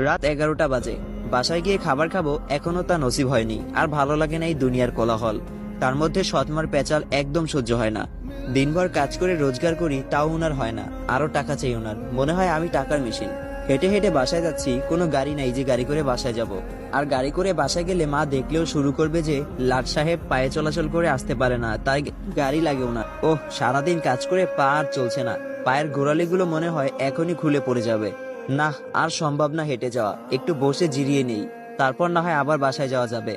রাত 11টা বাজে। বাসায় গিয়ে খাবার খাবো, এখনো তা নসিব হয়নি। আর ভালো লাগে না এই দুনিয়ার কোলাহল। তার মধ্যে সৎমার পেঁচাল একদম সহ্য হয় না। দিনভর কাজ করে রোজগার করি, তাও উনার হয় না, আরো টাকা চাই উনার। মনে হয় আমি টাকার মেশিন। হেঁটে হেঁটে বাসায় যাচ্ছি, কোনো গাড়ি নাই যে গাড়ি করে বাসায় যাব। আর গাড়ি করে বাসায় গেলে মা দেখলেও শুরু করবে যে লাট সাহেব পায়ে চলাচল করে আসতে পারে না, তাই গাড়ি লাগে ওনার। ওহ, সারাদিন কাজ করে পা আর চলছে না। পায়ের গোড়ালিগুলো মনে হয় এখনই খুলে পড়ে যাবে। না, আর সম্ভব না হেঁটে যাওয়া। একটু বসে জিরিয়ে নেই, তারপর না হয় আবার বাসায় যাওয়া যাবে।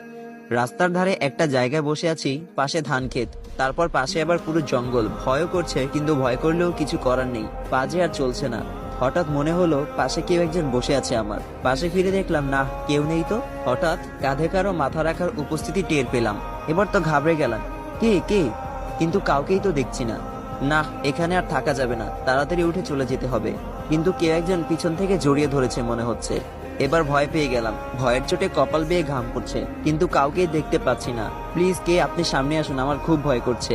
রাস্তার ধারে একটা জায়গায় বসে আছি, পাশে ধান ক্ষেত, তারপর পাশে আবার পুরো জঙ্গল। ভয়ও করছে, কিন্তু ভয় করলেও কিছু করার নেই, পাজে আর চলছে না। হঠাৎ মনে হলো পাশে কেউ একজন বসে আছে আমার পাশে। ফিরে দেখলাম না, কেউ নেই তো। হঠাৎ কাঁধে কারো মাথা রাখার উপস্থিতি টের পেলাম। এবার তো ঘাবড়ে গেলাম, কে কে, কিন্তু কাউকেই তো দেখছি না। না, এখানে আর থাকা যাবে না, তাড়াতাড়ি উঠে চলে যেতে হবে। কিন্তু কেউ একজন পিছন থেকে জড়িয়ে ধরেছে মনে হচ্ছে। এবার ভয় পেয়ে গেলাম, ভয়ের চোটে কপাল বেয়ে ঘাম পড়ছে, কিন্তু কাউকে দেখতে পাচ্ছি না। প্লিজ কে, আপনি সামনে আসুন, আমার খুব ভয় করছে।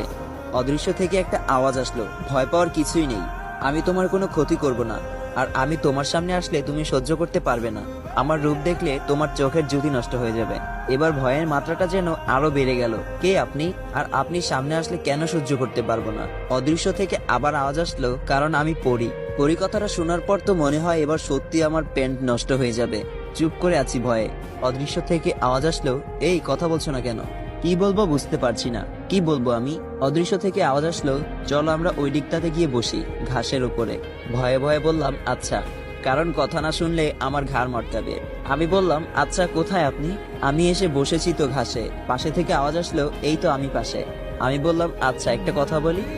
অদৃশ্য থেকে একটা আওয়াজ আসলো, ভয় পাওয়ার কিছুই নেই, আমি তোমার কোনো ক্ষতি করব না। আর আমি তোমার সামনে আসলে তুমি সহ্য করতে পারবে না। আমার রূপ দেখলে তোমার চোখের জ্যোতি নষ্ট হয়ে যাবে। এবার ভয়ের মাত্রাটা যেন আরো বেড়ে গেল। কে আপনি, আর আপনি সামনে আসলে কেন সহ্য করতে পারবো না? অদৃশ্য থেকে আবার আওয়াজ আসলো, কারণ আমি পড়ি। পরি কথাটা শোনার পর তো মনে হয় এবার সত্যি আমার প্যান্ট নষ্ট হয়ে যাবে। চুপ করে আছি ভয়ে। অদৃশ্য থেকে আওয়াজ আসলো, এই কথা বলছো না কেন? কি বলবো বুঝতে পারছি না, কি বলবো আমি? অদৃশ্য থেকে আওয়াজ আসলো, চলো আমরা ওই দিকটাতে গিয়ে বসি, ঘাসের উপরে। ভয়ে ভয়ে বললাম আচ্ছা, কারণ কথা না শুনলে আমার ঘাড় মটকাবে। আমি বললাম আচ্ছা, কোথায় আপনি? আমি এসে বসেছি তো ঘাসে। পাশে থেকে আওয়াজ আসলো, এই তো আমি পাশে। আমি বললাম আচ্ছা, একটা কথা বলি।